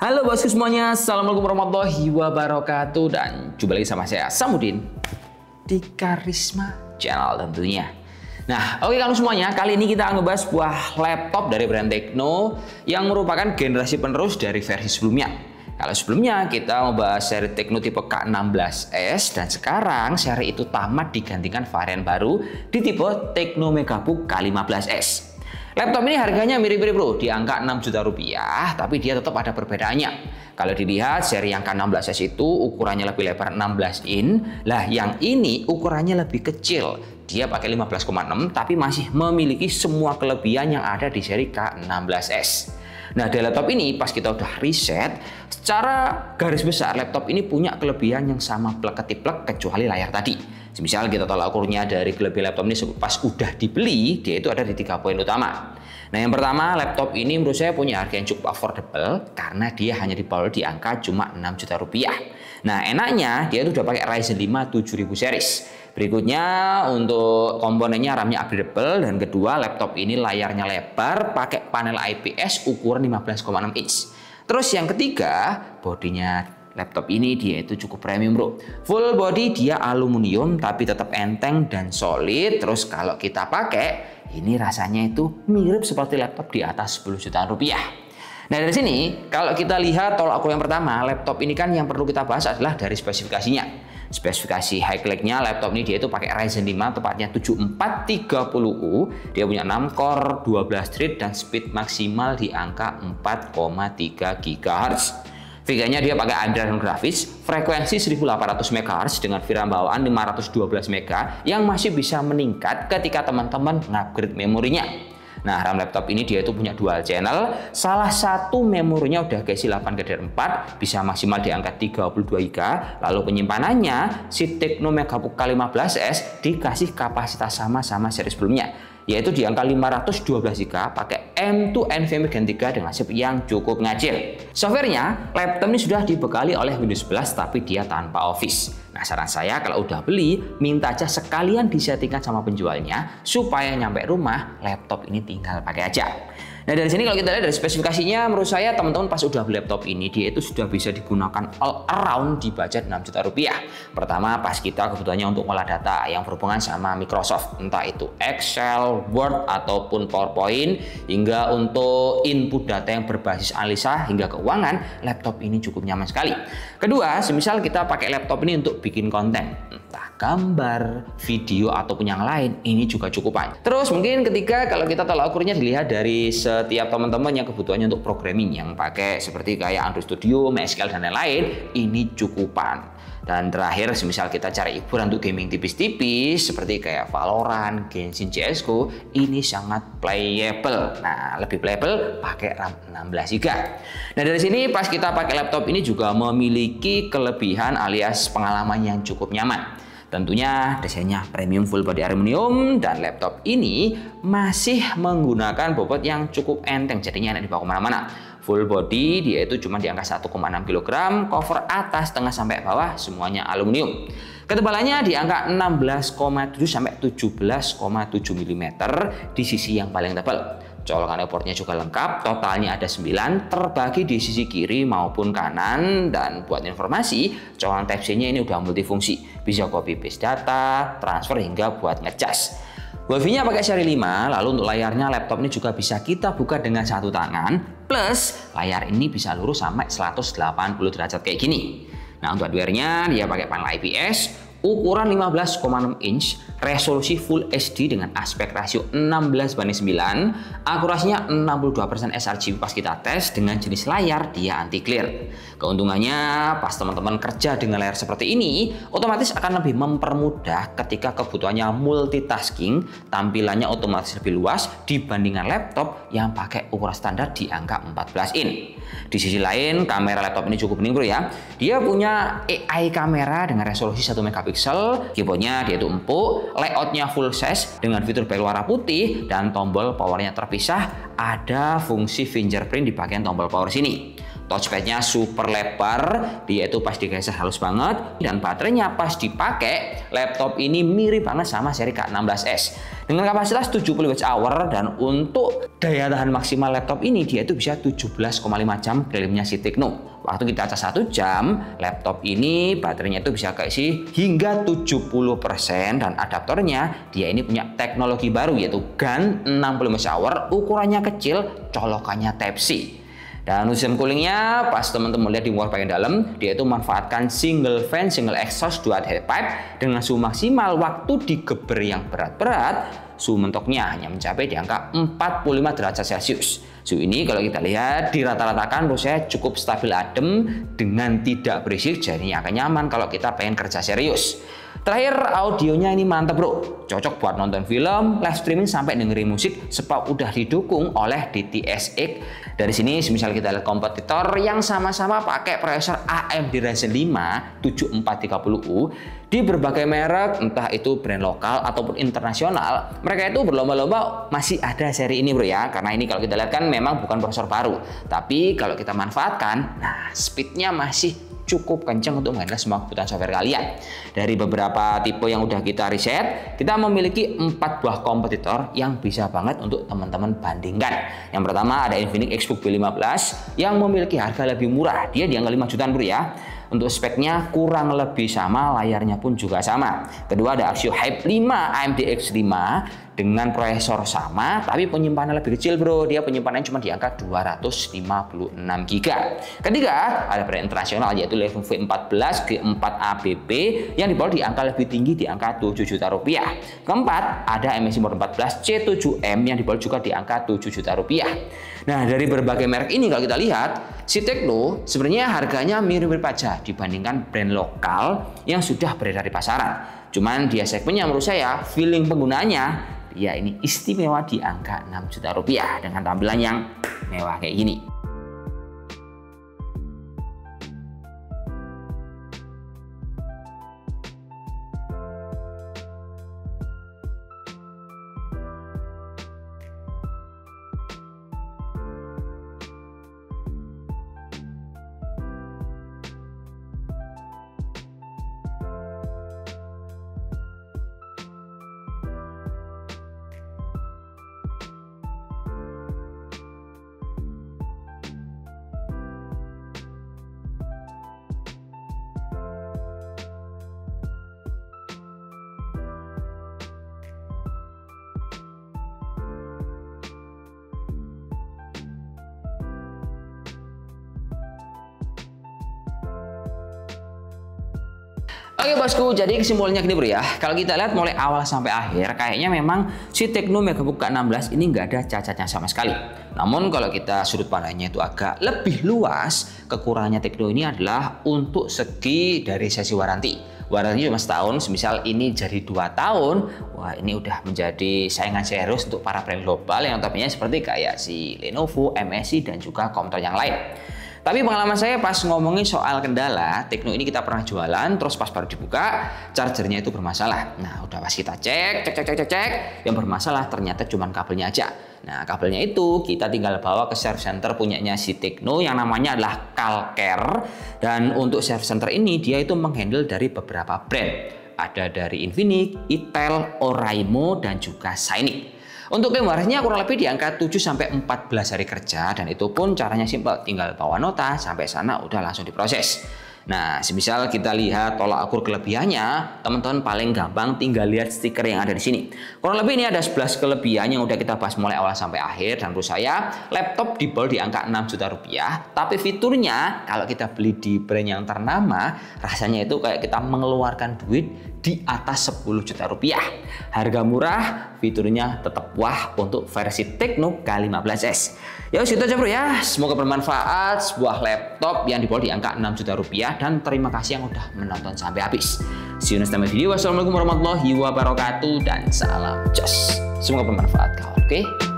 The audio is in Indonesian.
Halo bosku semuanya, Assalamualaikum warahmatullahi wabarakatuh. Dan jumpa lagi sama saya Samudin di Karisma Channel tentunya. Nah oke kamu semuanya, kali ini kita akan ngebahas sebuah laptop dari brand Tecno yang merupakan generasi penerus dari versi sebelumnya. Kalau sebelumnya kita membahas seri Tecno tipe K16S, dan sekarang seri itu tamat digantikan varian baru di tipe Tecno Megabook K15S. Laptop ini harganya mirip-mirip bro, di angka 6 juta rupiah, tapi dia tetap ada perbedaannya. Kalau dilihat seri yang K16S itu ukurannya lebih lebar 16 in, lah yang ini ukurannya lebih kecil. Dia pakai 15,6 tapi masih memiliki semua kelebihan yang ada di seri K16S. Nah di laptop ini pas kita udah riset, secara garis besar laptop ini punya kelebihan yang sama plek-ketiplek kecuali layar tadi. Misal kita tolak ukurnya dari kelebihan laptop ini pas udah dibeli, dia itu ada di 3 poin utama. Nah yang pertama, laptop ini menurut saya punya harga yang cukup affordable karena dia hanya dijual di angka cuma 6 juta rupiah. Nah enaknya dia itu udah pakai Ryzen 5 7000 series. Berikutnya untuk komponennya RAM-nya upgradable, dan kedua laptop ini layarnya lebar pakai panel IPS ukuran 15,6 inch. Terus yang ketiga, bodinya laptop ini dia itu cukup premium bro. Full body dia aluminium tapi tetap enteng dan solid. Terus kalau kita pakai ini rasanya itu mirip seperti laptop di atas 10 jutaan rupiah. Nah dari sini kalau kita lihat tolak ukur yang pertama, laptop ini kan yang perlu kita bahas adalah dari spesifikasinya. Spesifikasi high-nya laptop ini dia itu pakai Ryzen 5 tepatnya 7430U. Dia punya 6 core, 12 thread dan speed maksimal di angka 4,3 GHz. VGA-nya dia pakai Adreno grafis, frekuensi 1800 MHz dengan VRAM bawaan 512 MB yang masih bisa meningkat ketika teman-teman ngupgrade memorinya. Nah, RAM laptop ini dia itu punya dual channel, salah satu memorinya udah keisi 8 DDR4, bisa maksimal di angka 32 GB. Lalu penyimpanannya si Tecno Megabook K15S dikasih kapasitas sama seri sebelumnya, yaitu di angka 512 GB pakai M2 NVMe Gen 3 dengan chip yang cukup ngacil. Softwarenya, laptop ini sudah dibekali oleh Windows 11 tapi dia tanpa Office. Nah saran saya kalau udah beli, minta aja sekalian disettingkan sama penjualnya supaya nyampe rumah laptop ini tinggal pakai aja. Nah dari sini kalau kita lihat dari spesifikasinya, menurut saya teman-teman pas udah beli laptop ini dia itu sudah bisa digunakan all around di budget 6 juta rupiah. Pertama pas kita kebutuhannya untuk olah data yang berhubungan sama Microsoft, entah itu Excel, Word ataupun PowerPoint, hingga untuk input data yang berbasis analisa hingga keuangan, laptop ini cukup nyaman sekali. Kedua, semisal kita pakai laptop ini untuk bikin konten, entah gambar, video ataupun yang lain, ini juga cukupan. Terus mungkin ketika kalau kita tolak ukurnya dilihat dari setiap teman-teman yang kebutuhannya untuk programming yang pakai seperti kayak Android Studio, MySQL dan lain-lain, ini cukupan. Dan terakhir, semisal kita cari hiburan untuk gaming tipis-tipis seperti kayak Valorant, Genshin, CS:GO, ini sangat playable. Nah, lebih playable pakai RAM 16 GB. Nah, dari sini pas kita pakai laptop ini juga memiliki kelebihan alias pengalaman yang cukup nyaman. Tentunya desainnya premium full body aluminium, dan laptop ini masih menggunakan bobot yang cukup enteng, jadinya enak dibawa kemana-mana. Full body dia itu cuma di angka 1,6 kg, cover atas, tengah sampai bawah semuanya aluminium. Ketebalannya di angka 16,7 sampai 17,7 mm di sisi yang paling tebal. Colokan eportnya juga lengkap, totalnya ada 9, terbagi di sisi kiri maupun kanan. Dan buat informasi, colokan Type-C-nya ini udah multifungsi, bisa copy paste data, transfer hingga buat ngecas. Wifi-nya pakai seri 5, lalu untuk layarnya laptop ini juga bisa kita buka dengan satu tangan, plus layar ini bisa lurus sampai 180 derajat kayak gini. Nah untuk hardware-nya dia pakai panel IPS, ukuran 15,6 inch, resolusi Full HD dengan aspek rasio 16:9, akurasinya 62% sRGB pas kita tes, dengan jenis layar dia anti clear. Keuntungannya pas teman-teman kerja dengan layar seperti ini, otomatis akan lebih mempermudah ketika kebutuhannya multitasking, tampilannya otomatis lebih luas dibandingkan laptop yang pakai ukuran standar di angka 14 in. Di sisi lain, kamera laptop ini cukup mending bro ya. Dia punya AI kamera dengan resolusi 1 megapiksel, keyboardnya dia itu empuk, layoutnya full size dengan fitur back warna putih, dan tombol powernya terpisah, ada fungsi fingerprint di bagian tombol power sini. touchpadnya super lebar, dia itu pas digeser halus banget, dan baterainya pas dipakai laptop ini mirip banget sama seri K16s dengan kapasitas 70 Wh, dan untuk daya tahan maksimal laptop ini dia itu bisa 17,5 jam klaimnya si Tecno. Waktu kita cas 1 jam, laptop ini baterainya itu bisa keisi hingga 70%, dan adaptornya dia ini punya teknologi baru yaitu GaN 60 mAh, ukurannya kecil, colokannya Type-C. Dan sistem coolingnya pas teman-teman lihat di luar bagian dalam, dia itu memanfaatkan single fan, single exhaust, dual head pipe dengan suhu maksimal waktu digeber yang berat-berat, suhu mentoknya hanya mencapai di angka 45 derajat Celcius. Suhu ini kalau kita lihat dirata-ratakan menurut saya cukup stabil adem dengan tidak berisik, jadi akan nyaman kalau kita pengen kerja serius. Terakhir, audionya ini mantap bro, cocok buat nonton film, live streaming sampai dengerin musik sebab udah didukung oleh DTS:X. Dari sini semisal kita lihat kompetitor yang sama-sama pakai prosesor AMD Ryzen 5 7430U di berbagai merek, entah itu brand lokal ataupun internasional, mereka itu berlomba-lomba masih ada seri ini bro ya, karena ini kalau kita lihat kan memang bukan prosesor baru, tapi kalau kita manfaatkan, nah speednya masih cukup kencang untuk menghandle semua kebutuhan software kalian. Dari beberapa tipe yang udah kita riset, kita memiliki 4 buah kompetitor yang bisa banget untuk teman-teman bandingkan. Yang pertama ada Infinix Xbook B15 yang memiliki harga lebih murah, dia di angka 5 jutaan bro ya. Untuk speknya kurang lebih sama, layarnya pun juga sama. Kedua ada Axio Hype 5 AMD X5 dengan prosesor sama, tapi penyimpanan lebih kecil bro. Dia penyimpanannya cuma di angka 256 GB. Ketiga ada brand internasional yaitu Lenovo V14 G4ABB yang dijual di angka lebih tinggi di angka 7 juta rupiah. Keempat ada MSI Mode 14 C7M yang dijual juga di angka 7 juta rupiah. Nah dari berbagai merek ini kalau kita lihat, si Tecno sebenarnya harganya mirip-mirip aja dibandingkan brand lokal yang sudah beredar di pasaran. Cuman dia segmennya menurut saya feeling penggunanya ya ini istimewa di angka 6 juta rupiah dengan tampilan yang mewah kayak gini. Oke bosku, jadi kesimpulannya gini bro ya. Kalau kita lihat mulai awal sampai akhir, kayaknya memang si Tecno MegaBook K16 ini nggak ada cacatnya sama sekali. Namun kalau kita sudut pandangnya itu agak lebih luas, kekurangannya Tecno ini adalah untuk segi dari sesi waranti. Waranti cuma setahun, semisal ini jadi 2 tahun, wah ini udah menjadi saingan serius untuk para brand global yang topnya seperti kayak si Lenovo, MSI, dan juga komputer yang lain. Tapi pengalaman saya pas ngomongin soal kendala, Tecno ini kita pernah jualan, terus pas baru dibuka, chargernya itu bermasalah. Nah, udah pas kita cek, yang bermasalah ternyata cuma kabelnya aja. Nah, kabelnya itu kita tinggal bawa ke service center punyanya si Tecno yang namanya adalah Calcare. Dan untuk service center ini dia itu menghandle dari beberapa brand. Ada dari Infinix, Itel, Oraimo, dan juga Sainik. Untuk klaim warisnya kurang lebih di angka 7-14 hari kerja, dan itu pun caranya simpel, tinggal bawa nota sampai sana udah langsung diproses. Nah, semisal kita lihat tolak ukur kelebihannya, teman-teman paling gampang tinggal lihat stiker yang ada di sini. Kurang lebih ini ada 11 kelebihan yang udah kita bahas mulai awal sampai akhir, dan menurut saya laptop dijual di angka 6 juta rupiah, tapi fiturnya kalau kita beli di brand yang ternama, rasanya itu kayak kita mengeluarkan duit di atas 10 juta rupiah. Harga murah, fiturnya tetap wah untuk versi Tecno K15s. Ya itu aja bro ya, semoga bermanfaat, sebuah laptop yang dijual di angka 6 juta rupiah, dan terima kasih yang udah menonton sampai habis. See you next time video. Wassalamualaikum warahmatullahi wabarakatuh dan salam jos. Semoga bermanfaat kawan, oke?